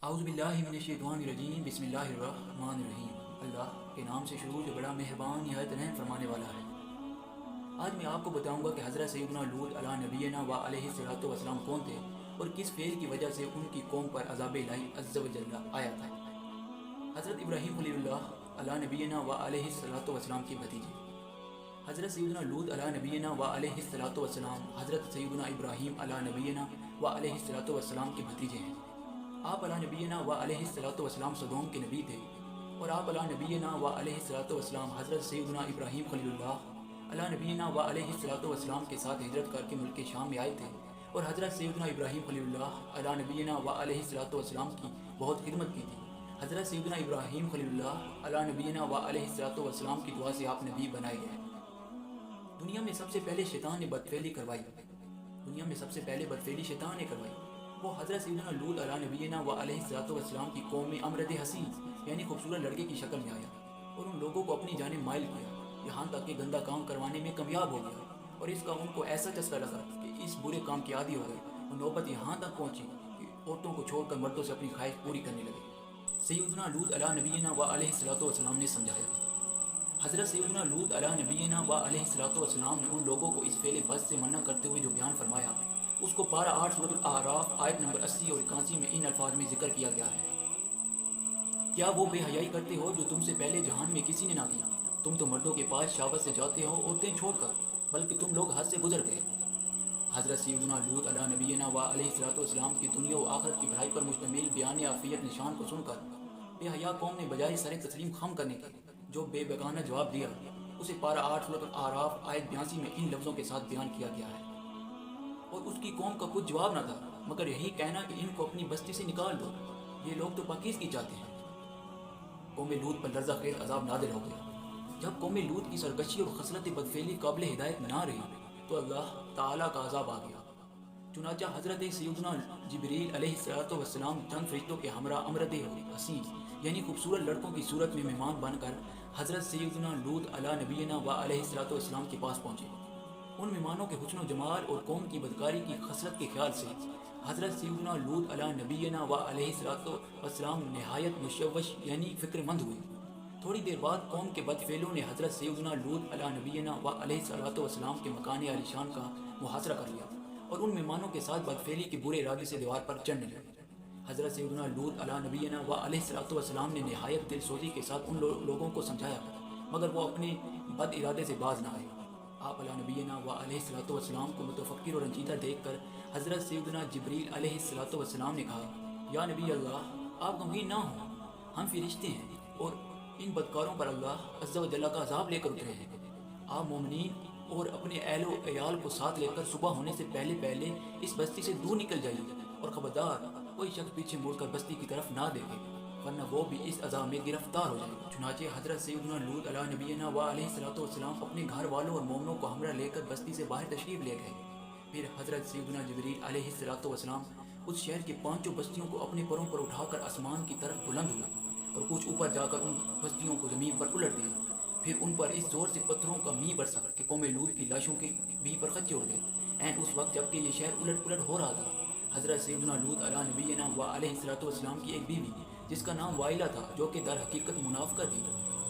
اعوذ باللہ من الشیطان الرجیم بسم اللہ الرحمن الرحیم۔ اللہ کے نام سے شروع جو بڑا مہربان نہایت رحم فرمانے والا ہے۔ آج میں آپ کو بتاؤں گا کہ حضرت سیدنا لوط علیہ نبینا و علیہ الصلوۃ والسلام کون تھے اور کس فعل کی وجہ سے ان کی قوم پر عذاب الہی عز و جل آیا تھا۔ حضرت ابراہیم خلیل اللہ علیہ نبینا و علیہ الصلوۃ والسلام کے بھتیجے حضرت سیدنا لوط علیہ نبینا و علیہ الصلوۃ والسلام حضرت سیدنا ابراہیم علیہ نبینا و علیہ الصلوۃ والسلام کے بھتیجے ہیں۔ آپ علیہ نبینا و علیہ الصلوۃ والسلام سدوم کے نبی تھے اور آپ علیہ نبینا و علیہ الصلوۃ والسلام حضرت سیدنا ابراہیم خلیل اللہ علیہ نبینا و علیہ الصلوۃ والسلام کے ساتھ ہجرت کر کے ملک شام میں آئے تھے اور حضرت سیدنا ابراہیم خلیل اللہ علیہ نبینا و علیہ الصلوۃ والسلام کی بہت خدمت کی تھی۔ حضرت سیدنا ابراہیم خلیل اللہ علیہ نبینا و علیہ الصلوۃ والسلام کی دعا سے آپ نبی بنائے گئے۔ دنیا میں سب سے پہلے شیطان نے بدفعلی کروائی شیطان نے کروائی وہ حضرت سیدنا لوط علیہ نبینا و علیہ الصلوۃ والسلام کی قوم میں امرد حسین یعنی خوبصورت لڑکے کی شکل میں آیا اور ان لوگوں کو اپنی جانب مائل کیا، یہاں تک کہ گندا کام کروانے میں کامیاب ہو گیا اور اس کا ان کو ایسا چسکا لگا کہ اس برے کام کی عادی ہو گئے اور نوبت یہاں تک پہنچی کہ عورتوں کو چھوڑ کر مردوں سے اپنی خواہش پوری کرنے لگے۔ سیدنا لوط علیہ نبینا و علیہ الصلوۃ والسلام نے سمجھایا۔ حضرت سیدنا لوط علیہ نبینا و علیہ الصلوۃ والسلام نے ان لوگوں کو اس فعل بد سے منع کرتے ہوئے جو بیان فرمایا اس کو پارہ 8 سورۃ الاعراف آیت نمبر 80 اور 81 میں ان الفاظ میں ذکر کیا گیا ہے۔ کیا وہ بے حیائی کرتے ہو جو تم سے پہلے جہان میں کسی نے نہ کیا؟ تم تو مردوں کے پاس شہوت سے جاتے ہو عورتیں چھوڑ کر، بلکہ تم لوگ حد سے گزر گئے۔ حضرت سیدنا لوط علیہ نبینا و علیہ الصلوۃ والسلام کی دنیا و آخرت کی بھلائی پر مشتمل بیان عافیت نشان کو سن کر بے حیا قوم نے بجائے سر تسلیم خم کرنے کے جو بے بیگانہ جواب دیا اسے پارہ 8 سورۃ الاعراف آیت 82 میں ان لفظوں کے ساتھ بیان کیا گیا ہے۔ اور اس کی قوم کا کچھ جواب نہ تھا مگر یہی کہنا کہ ان کو اپنی بستی سے نکال دو، یہ لوگ تو پاکیزگی چاہتے ہیں۔ قوم لوط پر لرزہ خیز عذاب نازل ہو گیا۔ جب قوم لوط کی سرکشی اور خصلت بدفعلی قابل ہدایت نہ رہی تو اللہ تعالیٰ کا عذاب آ گیا۔ چنانچہ حضرت سیدنا جبریل علیہ الصلوۃ والسلام چند فرشتوں کے ہمراہ امرد حسین یعنی خوبصورت لڑکوں کی صورت میں مہمان بن کر حضرت سیدنا لوط علیہ نبینا و علیہ الصلوۃ والسلام کے پاس پہنچے۔ ان مہمانوں کے حسن و جمال اور قوم کی بدکاری کی خصلت کے خیال سے حضرت سیدنا لوط علیہ نبینا و علیہ الصلوۃ والسلام نہایت مشوش یعنی فکر مند ہوئے۔ تھوڑی دیر بعد قوم کے بدفعلوں نے حضرت سیدنا لوط علیہ نبینا و علیہ الصلوۃ والسلام کے مکان عالی شان کا محاصرہ کر لیا اور ان مہمانوں کے ساتھ بدفعلی کے برے ارادے سے دیوار پر چڑھنے لگے۔ حضرت سیدنا لوط علیہ نبینا و علیہ الصلوۃ والسلام نے نہایت دل سوزی کے ساتھ ان لوگوں کو سمجھایا مگر وہ اپنے بد ارادے سے باز نہ آئے۔ آپ علیہ نبینا و علیہ الصلوۃ والسلام کو متفکر اور رنجیدہ دیکھ کر حضرت سیدنا جبریل علیہ الصلوۃ والسلام نے کہا، یا نبی اللہ آپ غمگین نہ ہوں، ہم فرشتے ہیں اور ان بدکاروں پر اللہ عز و جل کا عذاب لے کر اترے ہیں۔ آپ مومنین اور اپنے اہل و عیال کو ساتھ لے کر صبح ہونے سے پہلے اس بستی سے دور نکل جائیے اور خبردار کوئی شخص پیچھے مڑ کر بستی کی طرف نہ دیکھے ورنہ وہ بھی اس عذاب میں گرفتار ہو جائے گا۔ چنانچہ حضرت سیدنا لوط علیہ نبینا و علیہ الصلوۃ والسلام اپنے گھر والوں اور مومنوں کو ہمراہ لے کر بستی سے باہر تشریف لے گئے۔ پھر حضرت سیدنا جبریل علیہ الصلوۃ والسلام اس شہر کی 5 بستیوں کو اپنے پروں پر اٹھا کر آسمان کی طرف بلند ہوئے اور کچھ اوپر جا کر ان بستیوں کو زمین پر الٹ دیا۔ پھر ان پر اس زور سے پتھروں کا می برسا کہ قوم لوط کی لاشوں کے بھی پر خچے اڑ گئے۔ عین اس وقت جبکہ یہ شہر الٹ پلٹ ہو رہا تھا، حضرت سیدنا لوط علیہ نبینا و علیہ الصلوۃ والسلام کی ایک بیوی جس کا نام وائلہ تھا جو کہ در حقیقت منافقہ تھی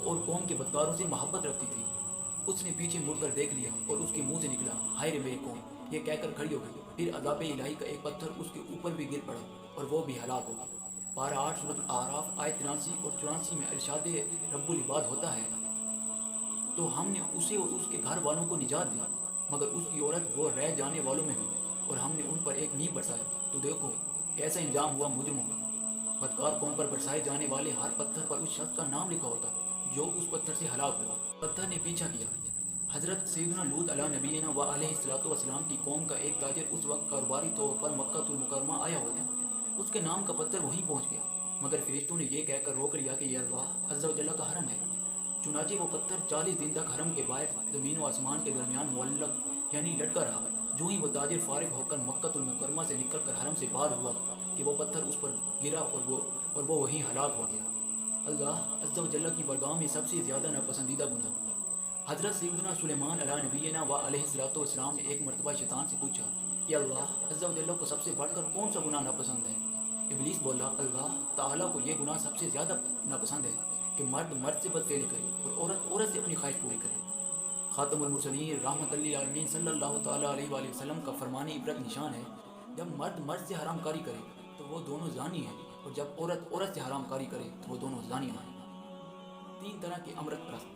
اور قوم کے بدکاروں سے محبت رکھتی تھی، اس نے پیچھے مڑ کر دیکھ لیا اور اس کے منہ سے نکلا، ہائے رے میری قوم، یہ کہہ کر کھڑی ہو گئی۔ پھر عذاب الہی کا ایک پتھر اس کے اوپر بھی گر پڑا اور وہ بھی ہلاک ہو گئی۔ پارہ 8 سورۃ الاعراف آیت 83 اور 84 میں ارشاد رب العباد ہوتا ہے، تو ہم نے اسے اور اس کے گھر والوں کو نجات دی مگر اس کی عورت وہ رہ جانے والوں میں ہوئی اور ہم نے ان پر ایک می برسایا تو دیکھو کیسا انجام ہوا مجرموں کا۔ بدکار قوم پر برسائے جانے والے ہر پتھر پر اس شخص کا نام لکھا ہوتا جو اس پتھر سے ہلاک ہوا۔ پتھر نے پیچھا کیا۔ حضرت سیدنا لوط علیہ نبینا و علیہ الصلوۃ والسلام کی قوم کا ایک تاجر اس وقت کاروباری طور پر مکہ المکرمہ آیا ہوا تھا، اس کے نام کا پتھر وہیں پہنچ گیا مگر فرشتوں نے یہ کہہ کر روک لیا کہ یہ اللہ عز و جل کا حرم ہے۔ چنانچہ وہ پتھر 40 دن تک حرم کے باہر زمین و آسمان کے درمیان معلق یعنی لٹکا رہا۔ جو ہی وہ تاجر فارغ ہو کر مکہ المکرمہ سے نکل کر حرم سے باہر ہوا کہ وہ پتھر اس پر گرا اور وہ وہیں ہلاک ہو گیا۔ اللہ عز و جل کی بارگاہ میں سب سے زیادہ ناپسندیدہ گناہ۔ حضرت سیدنا سلیمان علیہ نبینا و علیہ الصلوۃ والسلام نے ایک مرتبہ شیطان سے پوچھا کہ اللہ عز و جل کو سب سے بڑھ کر کون سا گناہ ناپسند ہے؟ ابلیس بولا اللہ تعالیٰ کو یہ گناہ سب سے زیادہ ناپسند ہے کہ مرد مرد سے بدفعلی کرے اور عورت عورت سے اپنی خواہش پوری کرے۔ خاتم المرسلین رحمت للعالمین صلی اللہ تعالیٰ علیہ وآلہ وسلم کا فرمان عبرت نشان ہے، جب مرد مرد سے حرام کاری کرے تو وہ دونوں زانی ہیں، اور جب عورت عورت سے حرام کاری کرے تو وہ دونوں زانیاں ہیں۔ 3 طرح کے امرت پرست۔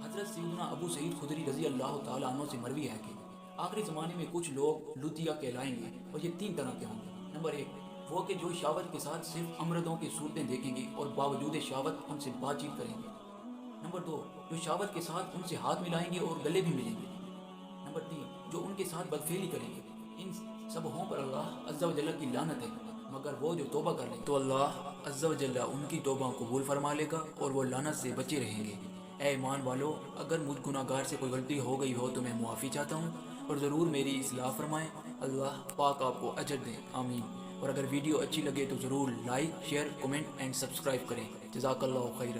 حضرت سیدنا ابو سعید خدری رضی اللہ تعالیٰ عنہ سے مروی ہے کہ آخری زمانے میں کچھ لوگ لوتیا کہلائیں گے، اور یہ 3 طرح کے ہوں گے۔ نمبر 1 وہ کہ جو شہوت کے ساتھ صرف امردوں کی صورتیں دیکھیں گے اور باوجود شہوت ان سے بات چیت کریں گے۔ نمبر 2 جو شہوت کے ساتھ ان سے ہاتھ ملائیں گے اور گلے بھی ملیں گے۔ نمبر 3 جو ان کے ساتھ بدفعلی کریں گے۔ ان سب پر اللہ عز و جل کی لعنت ہے، مگر وہ جو توبہ کر لیں تو اللہ عز و جل ان کی توبہ قبول فرما لے گا اور وہ لعنت سے بچے رہیں گے۔ اے ایمان والو، اگر مجھ گناہ گار سے کوئی غلطی ہو گئی ہو تو میں معافی چاہتا ہوں، اور ضرور میری اصلاح فرمائیں۔ اللہ پاک آپ کو اجر دیں، آمین۔ اور اگر ویڈیو اچھی لگے تو ضرور like, share, comment and subscribe کریں۔ جزاک اللہ خیرہ۔